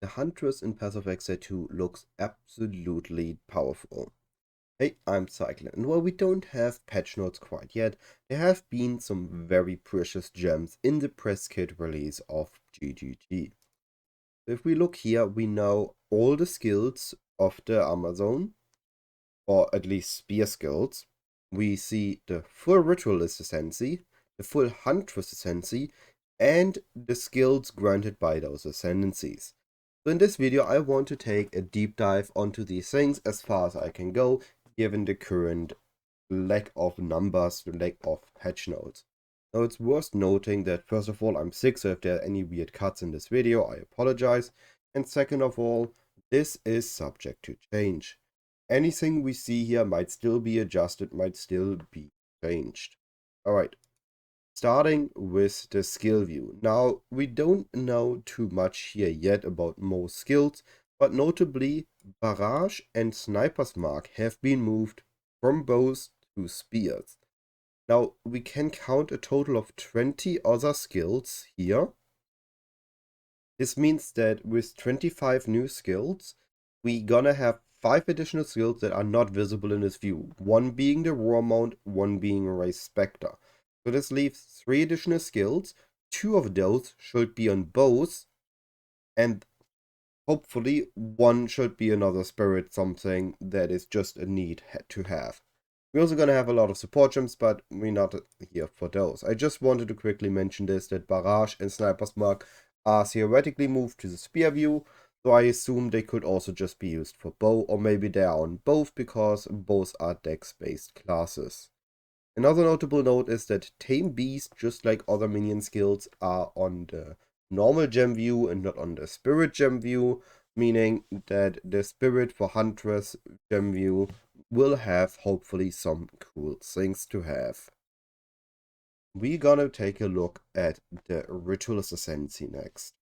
The Huntress in Passive Exile 2 looks absolutely powerful. Hey, I'm Cycling, and while we don't have patch notes quite yet, there have been some very precious gems in the press kit release of GGG. If we look here, we know all the skills of the Amazon, or at least spear skills. We see the full Ritualist Ascendancy, the full Huntress Ascendancy, and the skills granted by those Ascendancies. So in this video, I want to take a deep dive onto these things as far as I can go, given the current lack of numbers, the lack of patch notes. Now it's worth noting that first of all, I'm sick, so if there are any weird cuts in this video, I apologize. And second of all, this is subject to change. Anything we see here might still be adjusted, might still be changed. Alright, starting with the skill view. Now, we don't know too much here yet about most skills, but notably, Barrage and Sniper's Mark have been moved from bows to spears. Now, we can count a total of 20 other skills here. This means that with 25 new skills, we're gonna have 5 additional skills that are not visible in this view. One being the War Mount, one being Race Spectre. So this leaves 3 additional skills. 2 of those should be on bows, and hopefully one should be another spirit, something that is just a need to have. We're also going to have a lot of support gems, but we're not here for those. I just wanted to quickly mention this, that Barrage and Sniper's Mark are theoretically moved to the spear view, so I assume they could also just be used for bow, or maybe they are on both because both are dex-based classes. Another notable note is that Tame Beast, just like other minion skills, are on the normal gem view and not on the spirit gem view, meaning that the spirit for Huntress gem view will have hopefully some cool things to have. We're gonna take a look at the Ritualist Ascendancy next.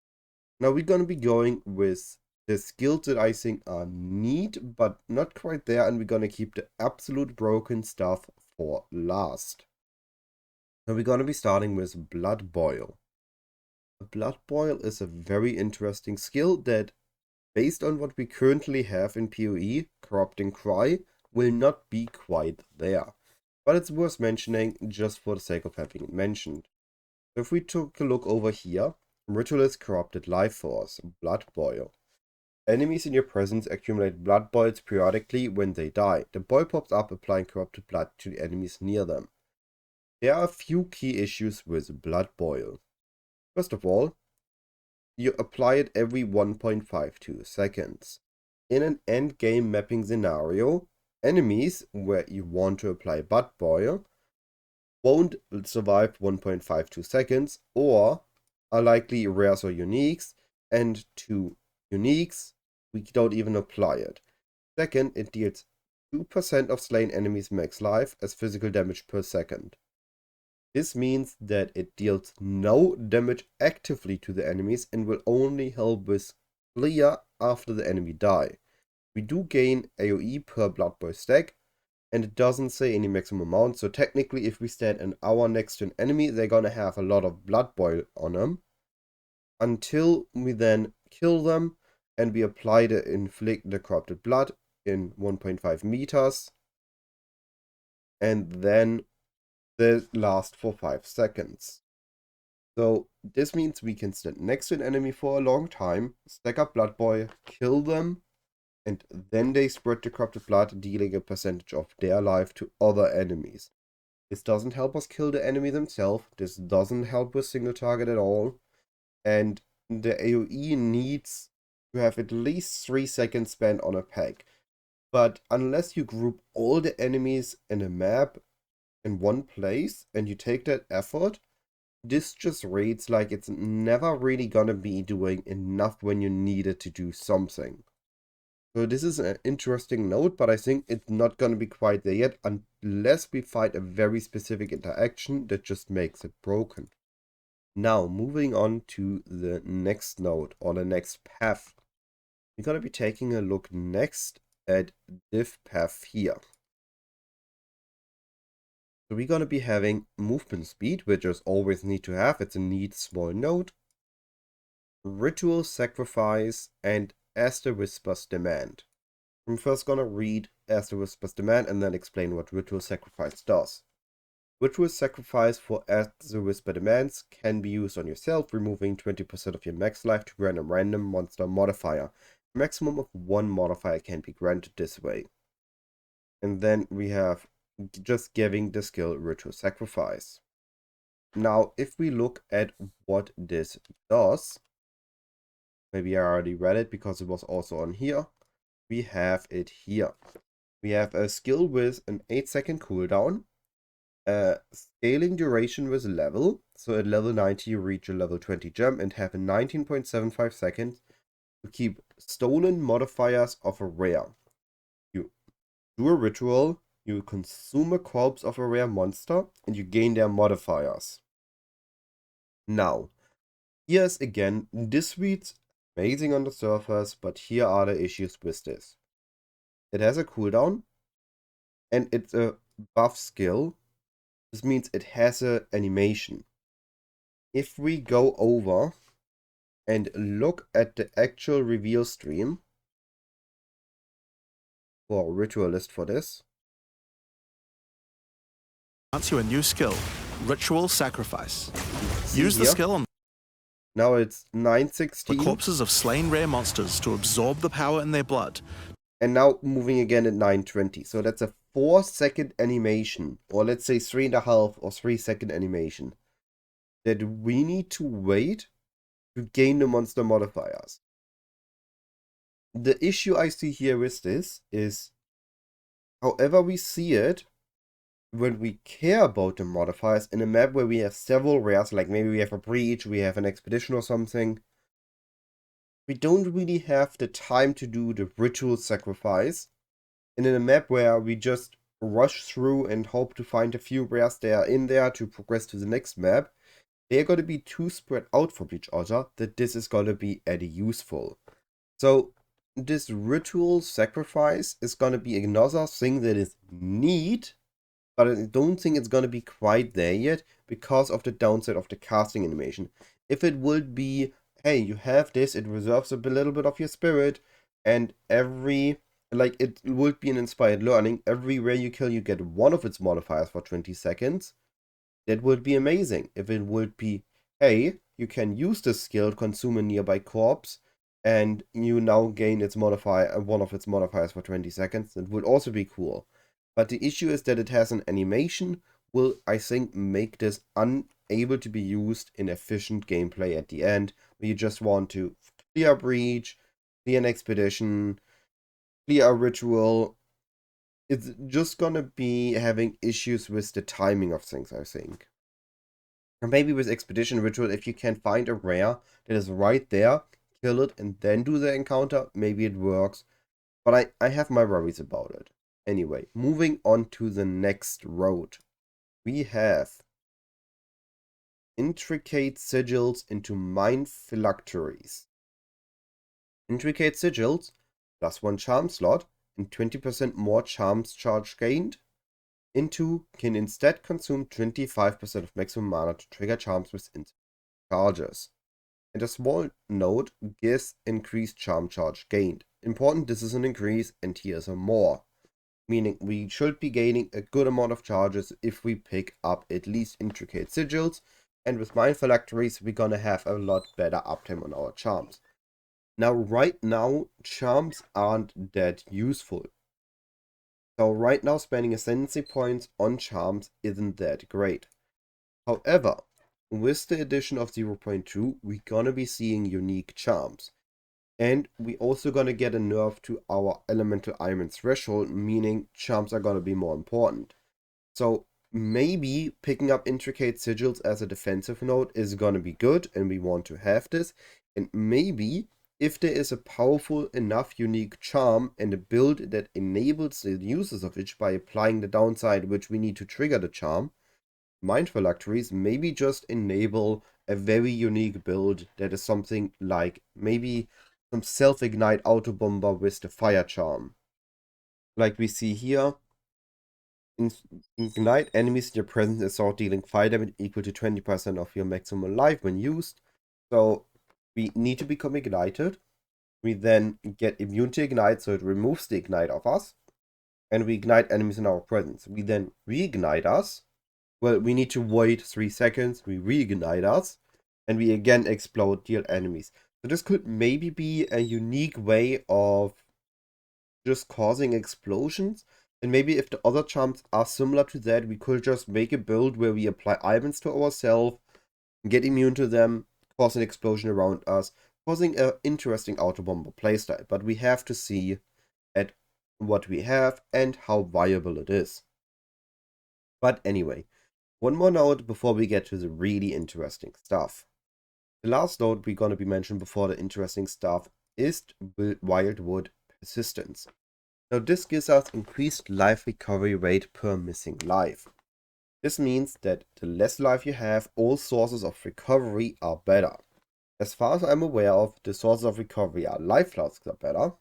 Now we're gonna be going with the skills that I think are neat, but not quite there, and we're gonna keep the absolute broken stuff for last. Now we're gonna be starting with Blood Boil. Blood Boil is a very interesting skill that, based on what we currently have in PoE, Corrupting Cry, will not be quite there. But it's worth mentioning just for the sake of having it mentioned. So if we took a look over here, Ritualist Corrupted Life Force, Blood Boil. Enemies in your presence accumulate blood boils periodically when they die. The boil pops up, applying corrupted blood to the enemies near them. There are a few key issues with Blood Boil. First of all, you apply it every 1.52 seconds. In an endgame mapping scenario, enemies where you want to apply Blood Boil won't survive 1.52 seconds or are likely rares or uniques, and to uniques, we don't even apply it. Second, it deals 2% of slain enemies max life as physical damage per second. This means that it deals no damage actively to the enemies and will only help with clear after the enemy die. We do gain AoE per Blood Boil stack, and it doesn't say any maximum amount, so technically if we stand an hour next to an enemy, they're gonna have a lot of Blood Boil on them, until we then kill them and we apply the inflict the corrupted blood in 1.5 meters, and then they last for 5 seconds. So this means we can stand next to an enemy for a long time, stack up Blood Boil, kill them, and then they spread the corrupted blood, dealing a percentage of their life to other enemies. This doesn't help us kill the enemy themselves, this doesn't help with single target at all, and the AoE needs to have at least 3 seconds spent on a pack. But unless you group all the enemies in a map in one place and you take that effort, this just reads like it's never really gonna be doing enough when you need it to do something. So this is an interesting note, but I think it's not gonna be quite there yet unless we find a very specific interaction that just makes it broken. Now, moving on to the next node or the next path. We're gonna be taking a look next at div path here. So we're gonna be having movement speed, which is always need to have. It's a neat small node. Ritual Sacrifice, and As the Whispers Demand. I'm first gonna read As the Whispers Demand and then explain what Ritual Sacrifice does. Ritual Sacrifice for As the Whisper Demands can be used on yourself, removing 20% of your max life to grant a random monster modifier. A maximum of 1 modifier can be granted this way. And then we have just giving the skill Ritual Sacrifice. Now, if we look at what this does, maybe I already read it because it was also on here. We have it here. We have a skill with an 8-second cooldown, scaling duration with level. So at level 90 you reach a level 20 gem and have a 19.75 seconds to keep stolen modifiers of a rare. You do a ritual, you consume a corpse of a rare monster, and you gain their modifiers. Now, here's again, this reads amazing on the surface, but here are the issues with this. It has a cooldown, and it's a buff skill. This means it has an animation. If we go over and look at the actual reveal stream for Ritualist for this. Grants you a new skill, Ritual Sacrifice. Use the skill on now it's 9:16. the corpses of slain rare monsters to absorb the power in their blood. And now moving again at 9:20. So that's a 4-second animation, or let's say 3.5 or 3-second animation, that we need to wait to gain the monster modifiers. The issue I see here with this is, however we see it, when we care about the modifiers in a map where we have several rares, like maybe we have a breach, we have an expedition or something, we don't really have the time to do the ritual sacrifice. And in a map where we just rush through and hope to find a few rares that are in there to progress to the next map, they're going to be too spread out from each other that this is going to be any useful. So this ritual sacrifice is going to be another thing that is neat, but I don't think it's going to be quite there yet because of the downside of the casting animation. If it would be, hey, you have this, it reserves a little bit of your spirit, and it would be an inspired learning. Every rare you kill, you get one of its modifiers for 20 seconds. That would be amazing. If it would be, hey, you can use this skill, consume a nearby corpse, and you now gain its modifier, one of its modifiers for 20 seconds, that would also be cool. But the issue is that it has an animation, will, I think, make this unable to be used in efficient gameplay at the end, where you just want to clear a breach, clear an expedition, clear a ritual. It's just gonna be having issues with the timing of things, I think. And maybe with expedition ritual, if you can find a rare that is right there, kill it and then do the encounter, maybe it works. But I have my worries about it. Anyway, moving on to the next road. We have Intricate Sigils into Mind Phylacteries. Intricate Sigils, +1 charm slot, and 20% more charms charge gained. Into can instead consume 25% of maximum mana to trigger charms with instant charges. And a small note gives increased charm charge gained. Important, this is an increase, and here's a more. Meaning we should be gaining a good amount of charges if we pick up at least Intricate Sigils. And with Mind Phylacteries, we're gonna have a lot better uptime on our charms. Now, right now, charms aren't that useful. So right now, spending Ascendancy points on charms isn't that great. However, with the addition of 0.2, we're gonna be seeing unique charms. And we also gonna get a nerf to our Elemental Iron threshold, meaning charms are gonna be more important. So maybe picking up Intricate Sigils as a defensive node is gonna be good, and we want to have this. And maybe if there is a powerful enough unique charm and a build that enables the uses of it by applying the downside which we need to trigger the charm, Mind Phylacteries maybe just enable a very unique build that is something like maybe some self-ignite auto bomber with the fire charm. Like we see here, ignite enemies in your presence and start dealing fire damage equal to 20% of your maximum life when used. So We need to become ignited. We then get immune to ignite, so it removes the ignite of us. And we ignite enemies in our presence. We then reignite us. Well, we need to wait 3 seconds. We reignite us. And we again explode, deal enemies. So this could maybe be a unique way of just causing explosions. And maybe if the other charms are similar to that, we could just make a build where we apply items to ourselves, get immune to them, cause an explosion around us, causing an interesting auto bomber playstyle. But we have to see at what we have and how viable it is. But anyway, one more note before we get to the really interesting stuff. The last note we're going to be mentioned before the interesting stuff is Wildwood Persistence. Now this gives us increased life recovery rate per missing life. This means that the less life you have, all sources of recovery are better. As far as I'm aware of, the sources of recovery are life flasks are better,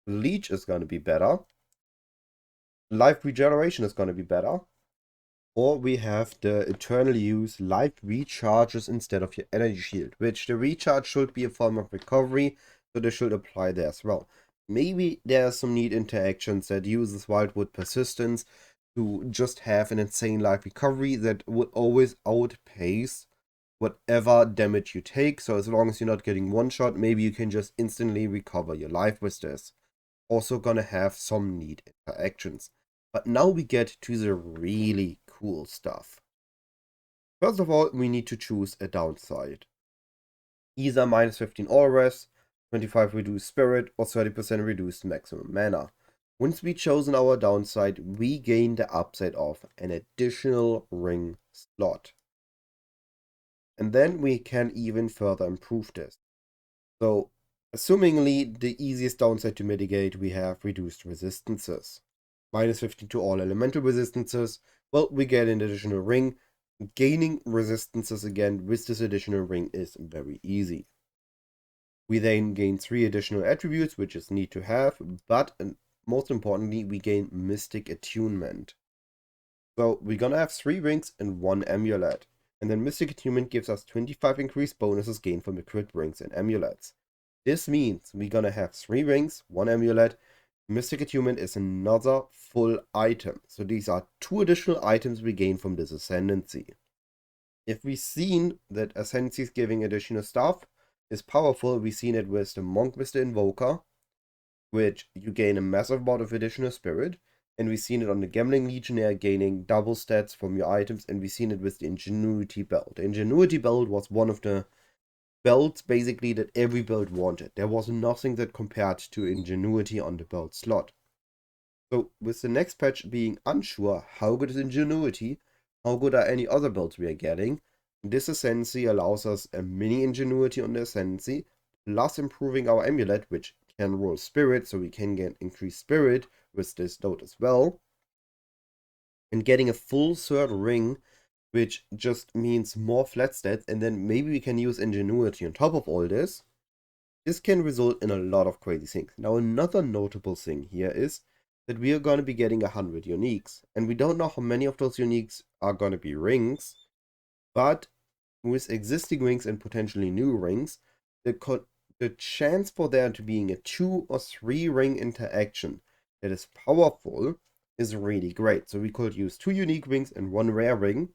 Leech is going to be better, life regeneration is going to be better, or we have the eternal use life recharges instead of your energy shield, which the recharge should be a form of recovery, so this should apply there as well. Maybe there are some neat interactions that uses Wildwood Persistence to just have an insane life recovery that would always outpace whatever damage you take. So as long as you're not getting one shot, maybe you can just instantly recover your life with this. Also gonna have some neat interactions. But now we get to the really cool stuff. First of all, we need to choose a downside. Either minus 15 all res, 25 reduced spirit, or 30% reduced maximum mana. Once we've chosen our downside, we gain the upside of an additional ring slot. And then we can even further improve this. So, assumingly the easiest downside to mitigate, we have reduced resistances. Minus 15 to all elemental resistances. Well, we get an additional ring. Gaining resistances again with this additional ring is very easy. We then gain 3 additional attributes, which is neat to have, but most importantly, we gain Mystic Attunement. So we're gonna have 3 rings and 1 amulet. And then Mystic Attunement gives us 25 increased bonuses gained from equipped rings and amulets. This means we're gonna have 3 rings, 1 amulet. Mystic Attunement is another full item. So these are 2 additional items we gain from this Ascendancy. If we've seen that Ascendancies giving additional stuff is powerful, we've seen it with the Monk with the Invoker, which you gain a massive amount of additional spirit. And we've seen it on the Gambling Legionnaire gaining double stats from your items, and we've seen it with the Ingenuity Belt. The Ingenuity Belt was one of the belts basically that every build wanted. There was nothing that compared to Ingenuity on the belt slot. So with the next patch being unsure how good is Ingenuity, how good are any other builds we are getting, this Ascendancy allows us a mini Ingenuity on the Ascendancy, plus improving our amulet, which can roll spirit, so we can get increased spirit with this node as well. And getting a full third ring, which just means more flat stats, and then maybe we can use Ingenuity on top of all this. This can result in a lot of crazy things. Now another notable thing here is that we are going to be getting 100 uniques, and we don't know how many of those uniques are going to be rings, but with existing rings and potentially new rings, the chance for there to being a 2 or 3 ring interaction that is powerful is really great. So we could use 2 unique rings and 1 rare ring,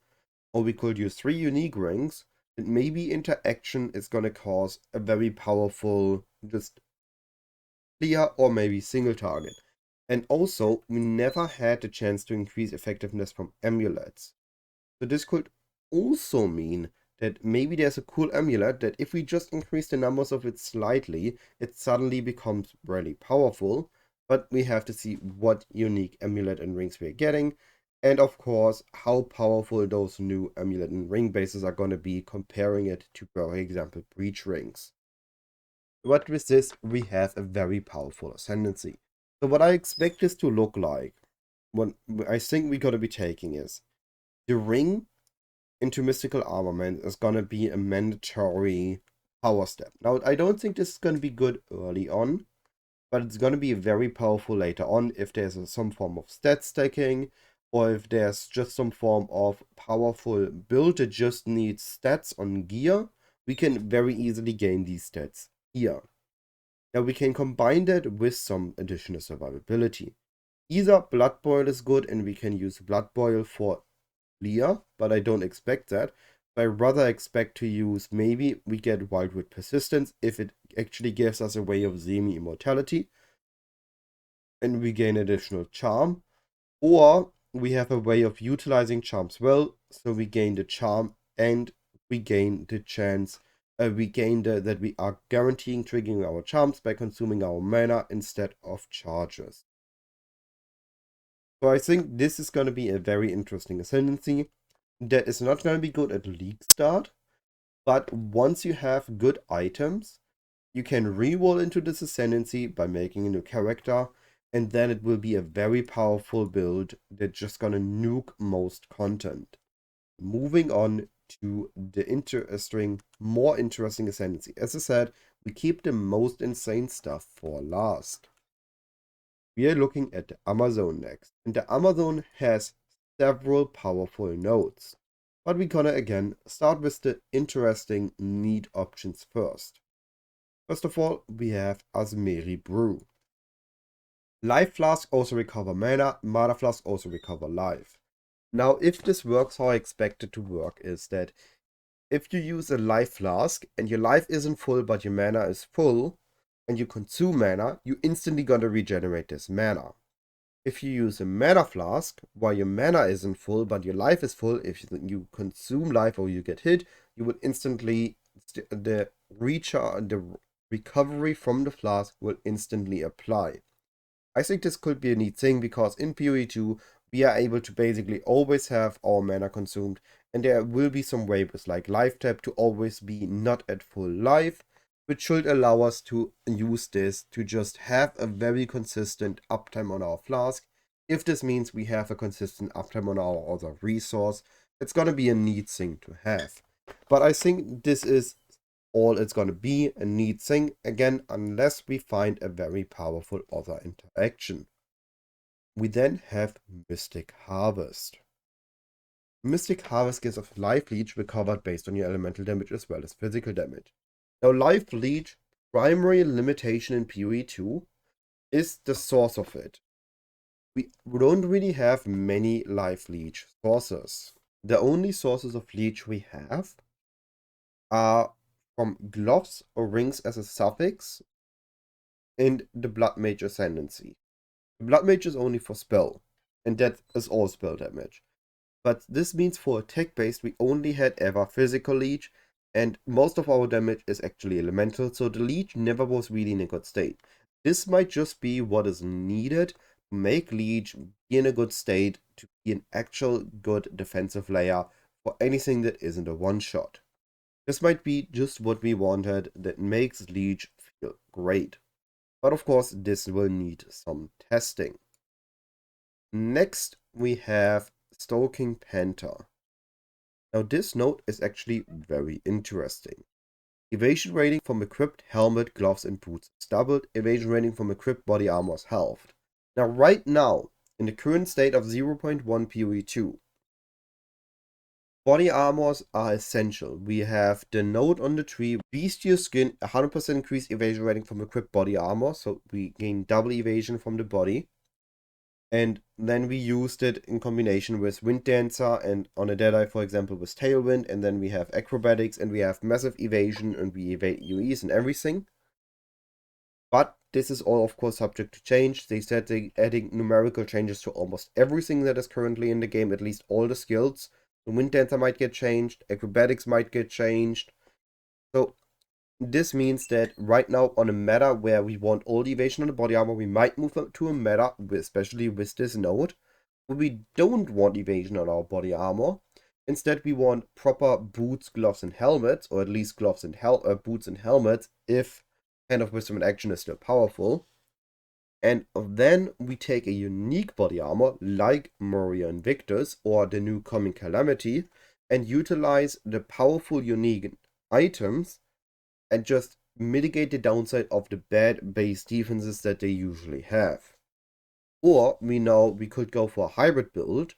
or we could use 3 unique rings, and maybe interaction is going to cause a very powerful just clear or maybe single target. And also, we never had the chance to increase effectiveness from amulets. So this could also mean that maybe there's a cool amulet that if we just increase the numbers of it slightly, it suddenly becomes really powerful. But we have to see what unique amulet and rings we're getting. And of course, how powerful those new amulet and ring bases are going to be, comparing it to, for example, breach rings. But with this, we have a very powerful Ascendancy. So what I expect this to look like, what I think we're going to be taking is, the ring into mystical armament is going to be a mandatory power step. Now, I don't think this is going to be good early on, but it's going to be very powerful later on if there's some form of stat stacking, or if there's just some form of powerful build that just needs stats on gear, we can very easily gain these stats here. Now we can combine that with some additional survivability. Either Blood Boil is good and we can use Blood Boil for clear, but I don't expect that. I rather expect to use, maybe we get Wildwood Persistence if it actually gives us a way of semi-immortality and we gain additional charm, or we have a way of utilizing charms well, so we gain the charm and we gain the chance, that we are guaranteeing triggering our charms by consuming our mana instead of charges. So I think this is going to be a very interesting Ascendancy that is not going to be good at League start, but once you have good items, you can re-roll into this Ascendancy by making a new character, and then it will be a very powerful build that's just gonna nuke most content. Moving on to the more interesting Ascendancy. As I said, we keep the most insane stuff for last. We are looking at the Amazon next, and the Amazon has several powerful nodes. But we're gonna again start with the interesting neat options first. First of all, we have Azmeri Brew. Life Flask also recover mana, Mana Flask also recover life. Now, if this works how I expect it to work, is that if you use a Life Flask and your life isn't full but your mana is full, and you consume mana, you instantly gonna regenerate this mana. If you use a Mana Flask while your mana isn't full but your life is full, if you consume life or you get hit, you will instantly, the recovery from the flask will instantly apply. I think this could be a neat thing because in PoE 2 we are able to basically always have our mana consumed, and there will be some waivers like life tap to always be not at full life, which should allow us to use this to just have a very consistent uptime on our flask. If this means we have a consistent uptime on our other resource, it's gonna be a neat thing to have. But I think this is all it's gonna be, a neat thing, again, unless we find a very powerful other interaction. We then have Mystic Harvest. Mystic Harvest gives us Life Leech recovered based on your elemental damage as well as physical damage. Now, Life Leech, primary limitation in PoE 2 is the source of it. We don't really have many Life Leech sources. The only sources of Leech we have are from gloves or rings as a suffix and the Blood Mage Ascendancy. The Blood Mage is only for spell, and that is all spell damage. But this means for attack based we only had ever physical Leech, and most of our damage is actually elemental, so the Leech never was really in a good state. This might just be what is needed to make Leech be in a good state, to be an actual good defensive layer for anything that isn't a one-shot. This might be just what we wanted that makes Leech feel great. But of course, this will need some testing. Next, we have Stalking Panther. Now, this node is actually very interesting. Evasion rating from equipped helmet, gloves, and boots is doubled. Evasion rating from equipped body armor is halved. Now, right now, in the current state of 0.1 PoE 2, body armors are essential. We have the node on the tree, Bestial Skin, 100% increased evasion rating from equipped body armor, so we gain double evasion from the body. And then we used it in combination with Wind Dancer and on a Deadeye, for example, with Tailwind, and then we have Acrobatics and we have massive evasion and we evade UEs and everything. But this is all, of course, subject to change. They said they're adding numerical changes to almost everything that is currently in the game, at least all the skills. The Wind Dancer might get changed, Acrobatics might get changed. So this means that right now on a meta where we want all the evasion on the body armor, we might move up to a meta, especially with this node, where we don't want evasion on our body armor. Instead, we want proper boots, gloves, and helmets, or at least gloves and boots and helmets, if Hand of Wisdom and Action is still powerful. And then we take a unique body armor, like Moria Invictus, or the new coming Calamity, and utilize the powerful unique items and just mitigate the downside of the bad base defenses that they usually have. Or we could go for a hybrid build,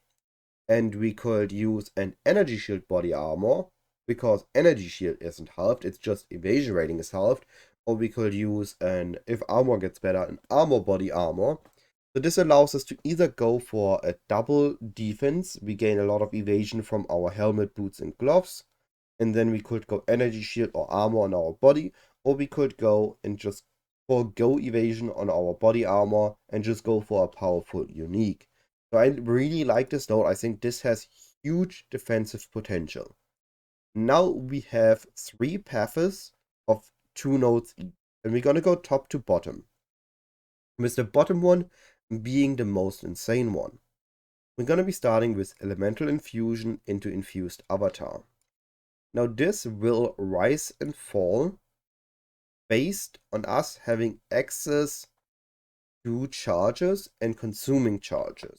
and we could use an energy shield body armor because energy shield isn't halved, it's just evasion rating is halved. Or we could use an, if armor gets better, an armor body armor. So this allows us to either go for a double defense, we gain a lot of evasion from our helmet, boots, and gloves, and then we could go energy shield or armor on our body, or we could go and just forgo evasion on our body armor and just go for a powerful unique. So I really like this node. I think this has huge defensive potential. Now we have 3 paths of 2 nodes each, and we're gonna go top to bottom, with the bottom one being the most insane one. We're gonna be starting with elemental infusion into infused avatar. Now this will rise and fall based on us having access to charges and consuming charges.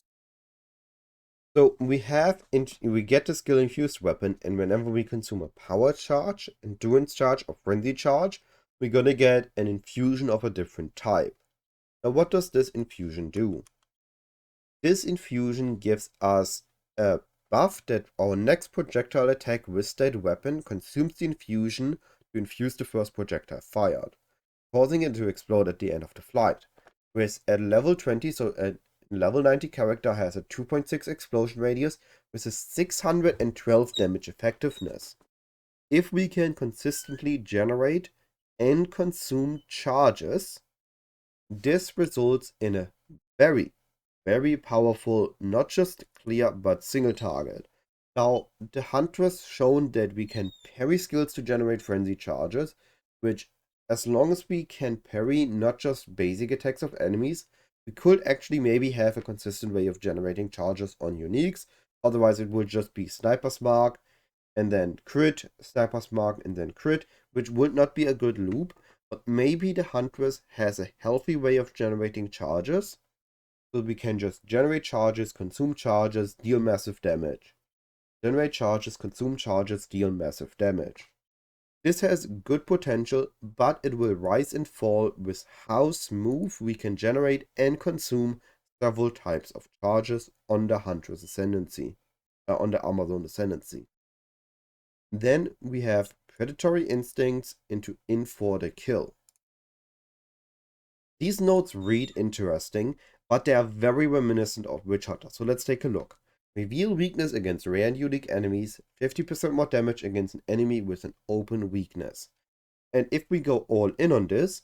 So we get the skill infused weapon, and whenever we consume a power charge, endurance charge, or frenzy charge, we're gonna get an infusion of a different type. Now what does this infusion do? This infusion gives us a buff that our next projectile attack with that weapon consumes the infusion to infuse the first projectile fired, causing it to explode at the end of the flight. Whereas at level 20, so a level 90 character has a 2.6 explosion radius with a 612 damage effectiveness. If we can consistently generate and consume charges, this results in a very, very powerful, not just clear, but single target. Now, the Huntress shown that we can parry skills to generate frenzy charges, which, as long as we can parry not just basic attacks of enemies, we could actually maybe have a consistent way of generating charges on uniques. Otherwise, it would just be Sniper's Mark, and then crit, Sniper's Mark, and then crit, which would not be a good loop. But maybe the Huntress has a healthy way of generating charges, so we can just generate charges, consume charges, deal massive damage. Generate charges, consume charges, deal massive damage. This has good potential, but it will rise and fall with how smooth we can generate and consume several types of charges on the Huntress Ascendancy, on the Amazon Ascendancy. Then we have Predatory Instincts into In for the Kill. These nodes read interesting, but they are very reminiscent of Witchhunter, so let's take a look. Reveal weakness against rare and unique enemies, 50% more damage against an enemy with an open weakness. And if we go all in on this,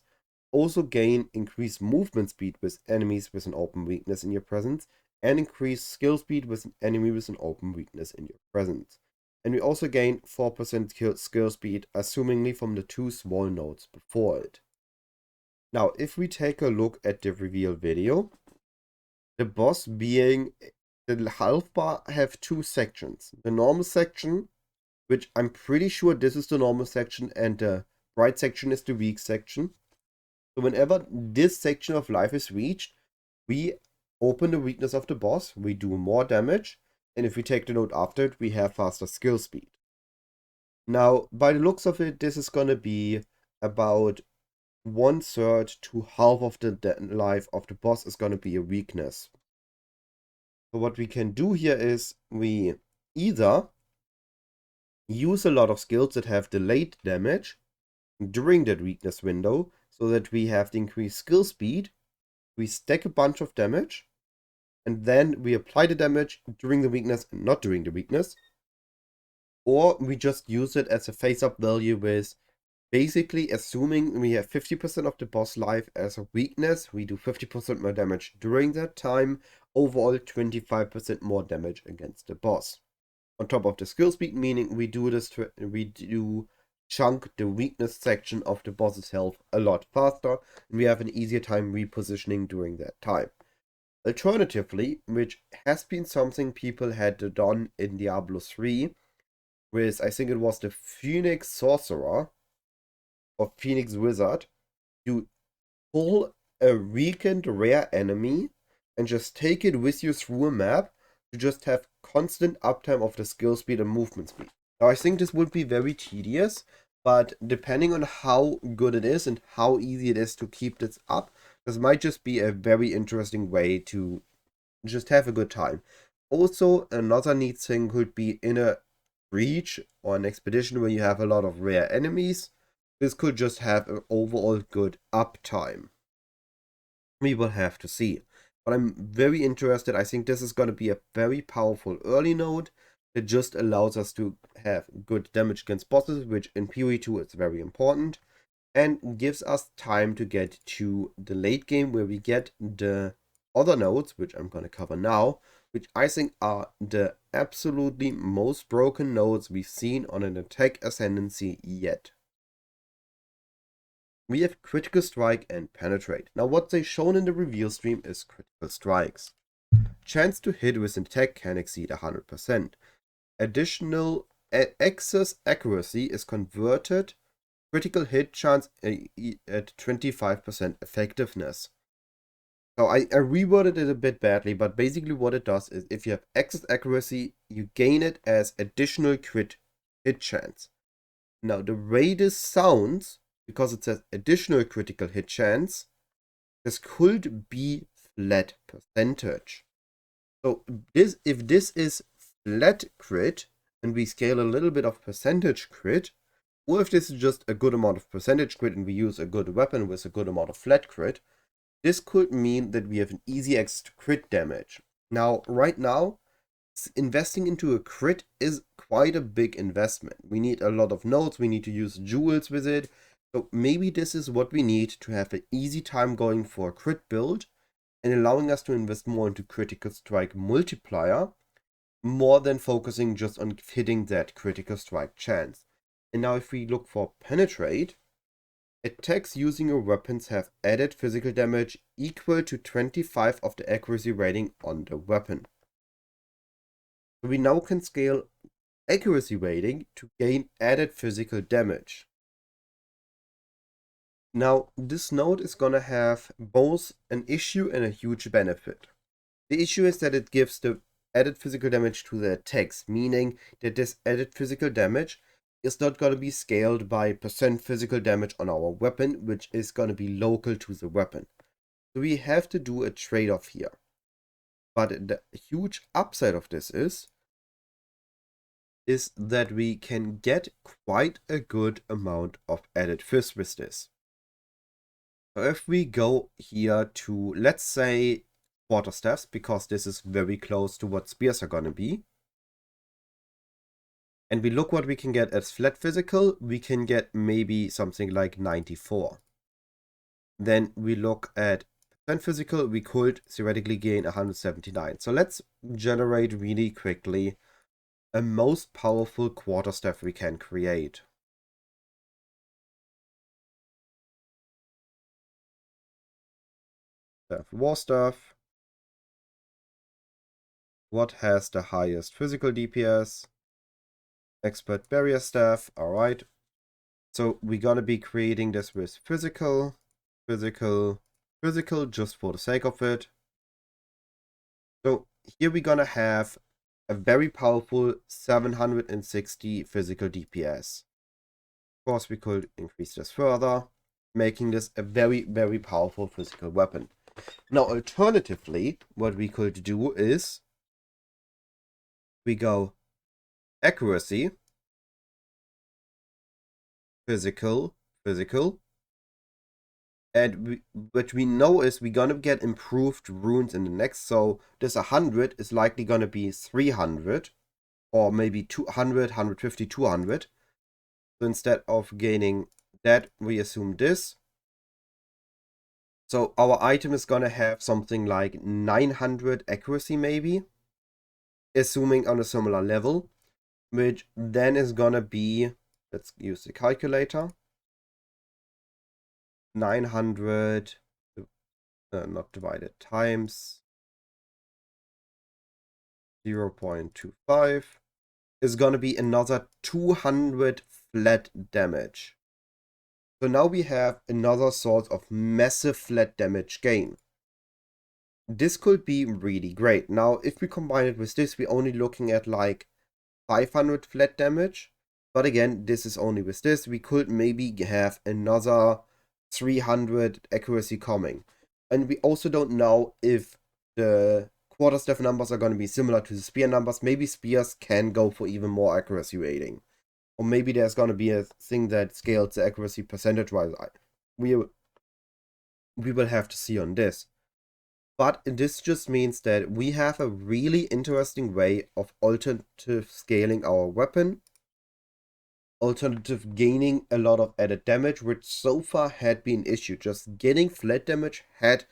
also gain increased movement speed with enemies with an open weakness in your presence, and increase skill speed with an enemy with an open weakness in your presence. And we also gain 4% skill speed, assumingly from the 2 small nodes before it. Now, if we take a look at the reveal video, the boss being the health bar have 2 sections. The normal section, which I'm pretty sure this is the normal section, and the bright section is the weak section. So whenever this section of life is reached, we open the weakness of the boss, we do more damage, and if we take the node after it, we have faster skill speed. Now, by the looks of it, this is gonna be about 1/3 to half of the life of the boss is gonna be a weakness. So what we can do here is we either use a lot of skills that have delayed damage during that weakness window, so that we have the increased skill speed, we stack a bunch of damage, and then we apply the damage during the weakness and not during the weakness. Or we just use it as a face-up value with basically assuming we have 50% of the boss life as a weakness, we do 50% more damage during that time, overall 25% more damage against the boss. On top of the skill speed, meaning we do chunk the weakness section of the boss's health a lot faster, and we have an easier time repositioning during that time. Alternatively, which has been something people had done in Diablo 3, with I think it was the Phoenix Sorcerer or Phoenix Wizard, you pull a weakened rare enemy and just take it with you through a map to just have constant uptime of the skill speed and movement speed. Now I think this would be very tedious, but depending on how good it is and how easy it is to keep this up, this might just be a very interesting way to just have a good time. Also, another neat thing could be in a breach or an expedition where you have a lot of rare enemies, this could just have an overall good uptime. We will have to see. But I'm very interested. I think this is going to be a very powerful early node that just allows us to have good damage against bosses, which in PoE 2 is very important, and gives us time to get to the late game where we get the other nodes, which I'm going to cover now, which I think are the absolutely most broken nodes we've seen on an attack ascendancy yet. We have Critical Strike and Penetrate. Now what they shown in the reveal stream is Critical Strikes. Chance to hit with an attack can exceed 100%. Additional excess accuracy is converted. Critical hit chance at 25% effectiveness. So I reworded it a bit badly, but basically what it does is if you have excess accuracy, you gain it as additional crit hit chance. Now the way this sounds, because it says additional critical hit chance, this could be flat percentage. So if this is flat crit, and we scale a little bit of percentage crit, or if this is just a good amount of percentage crit and we use a good weapon with a good amount of flat crit, this could mean that we have an easy access to crit damage. Now, right now, investing into a crit is quite a big investment. We need a lot of nodes, we need to use jewels with it. So maybe this is what we need to have an easy time going for a crit build and allowing us to invest more into critical strike multiplier, more than focusing just on hitting that critical strike chance. And now if we look for penetrate, attacks using your weapons have added physical damage equal to 25 of the accuracy rating on the weapon. So we now can scale accuracy rating to gain added physical damage. Now, this node is gonna have both an issue and a huge benefit. The issue is that it gives the added physical damage to the attacks, meaning that this added physical damage is not going to be scaled by percent physical damage on our weapon, which is going to be local to the weapon. So we have to do a trade-off here. But the huge upside of this is that we can get quite a good amount of added fizz with this. So if we go here to, let's say, quarterstaffs, because this is very close to what spears are going to be, and we look what we can get as flat physical, we can get maybe something like 94. Then we look at percent physical, we could theoretically gain 179. So let's generate really quickly a most powerful quarterstaff we can create. War staff. What has the highest physical DPS? Expert barrier staff. Alright. So we're gonna be creating this with physical, physical, physical, just for the sake of it. So here we're gonna have a very powerful 760 physical DPS. Of course, we could increase this further, making this a very, very powerful physical weapon. Now, alternatively, what we could do is we go accuracy, physical, physical, and what we know is we're gonna get improved runes in the next. So this 100 is likely gonna be 300, or maybe 200, 150, 200. So instead of gaining that, we assume this. So our item is gonna have something like 900 accuracy maybe, assuming on a similar level, which then is gonna be, let's use the calculator, 900, not divided, times 0.25 is gonna be another 200 flat damage. So now we have another source of massive flat damage gain. This could be really great. Now, if we combine it with this, we're only looking at like 500 flat damage. But again, this is only with this. We could maybe have another 300 accuracy coming. And we also don't know if the quarterstaff numbers are going to be similar to the spear numbers. Maybe spears can go for even more accuracy rating. Or maybe there's going to be a thing that scales the accuracy percentage-wise. We will have to see on this. But this just means that we have a really interesting way of alternative scaling our weapon. Alternative gaining a lot of added damage, which so far had been an issue. Just getting flat damage had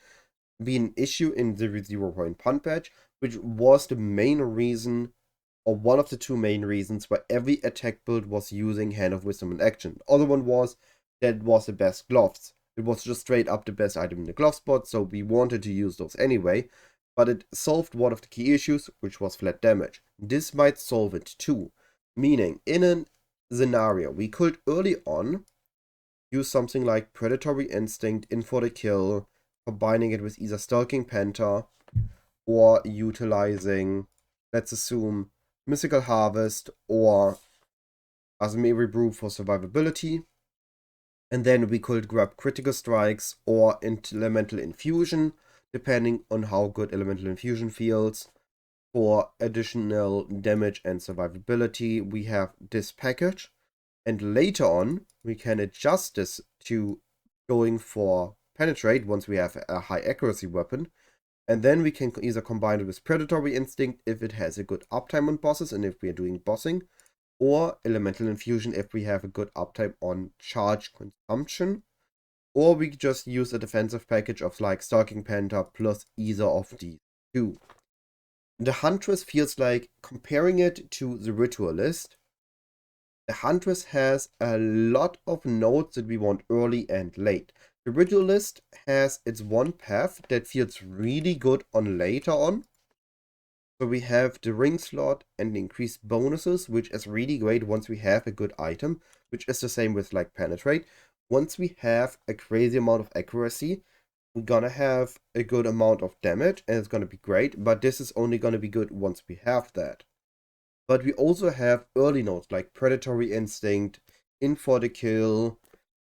been an issue in the 0-point punt patch, which was the main reason, or one of the two main reasons, why every attack build was using Hand of Wisdom in action. The other one was that it was the best gloves. It was just straight up the best item in the glove spot, so we wanted to use those anyway, but it solved one of the key issues, which was flat damage. This might solve it too, meaning in a scenario we could early on use something like Predatory Instinct in for the kill, combining it with either Stalking Panther or utilizing, let's assume, Mystical Harvest or Azmeri Brew for survivability. And then we could grab Critical Strikes or Elemental Infusion, depending on how good Elemental Infusion feels. For additional damage and survivability, we have this package. And later on, we can adjust this to going for Penetrate once we have a high accuracy weapon. And then we can either combine it with Predatory Instinct if it has a good uptime on bosses and if we are doing bossing, or Elemental Infusion if we have a good uptime on charge consumption, or we just use a defensive package of like Stalking Panther plus either of these two. The Huntress feels like, comparing it to the Ritualist, the Huntress has a lot of nodes that we want early and late. The Ritualist has its one path that feels really good on later on. So we have the ring slot and the increased bonuses, which is really great once we have a good item, which is the same with like Penetrate. Once we have a crazy amount of accuracy, we're gonna have a good amount of damage and it's gonna be great, but this is only gonna be good once we have that. But we also have early nodes like Predatory Instinct, In for the Kill,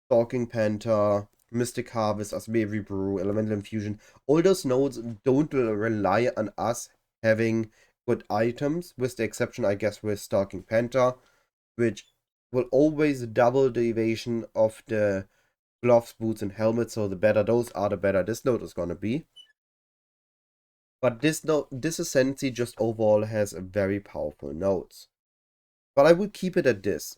Stalking Panther, Mystic Harvest, Azmeri Brew, Elemental Infusion. All those nodes don't rely on us having good items, with the exception, I guess, with Stalking Panther, which will always double the evasion of the gloves, boots, and helmets, so the better those are, the better this node is gonna be. But this Ascendancy just overall has a very powerful nodes. But I would keep it at this.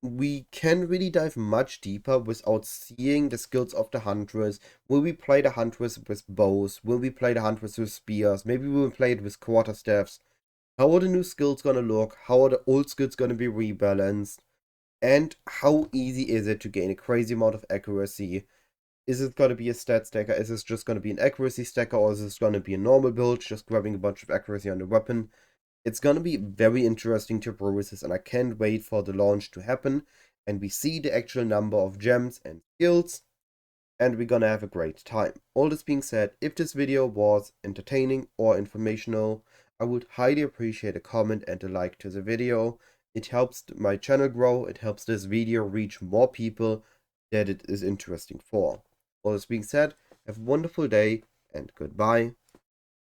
We can really dive much deeper without seeing the skills of the Huntress. Will we play the Huntress with bows? Will we play the Huntress with spears? Maybe we will play it with quarterstaffs. How are the new skills gonna look? How are the old skills gonna be rebalanced? And how easy is it to gain a crazy amount of accuracy? Is it gonna be a stat stacker? Is this just gonna be an accuracy stacker? Or is this gonna be a normal build, just grabbing a bunch of accuracy on the weapon? It's gonna be very interesting to peruse this, and I can't wait for the launch to happen, and we see the actual number of gems and skills, and we're gonna have a great time. All this being said, if this video was entertaining or informational, I would highly appreciate a comment and a like to the video. It helps my channel grow, it helps this video reach more people that it is interesting for. All this being said, have a wonderful day, and goodbye.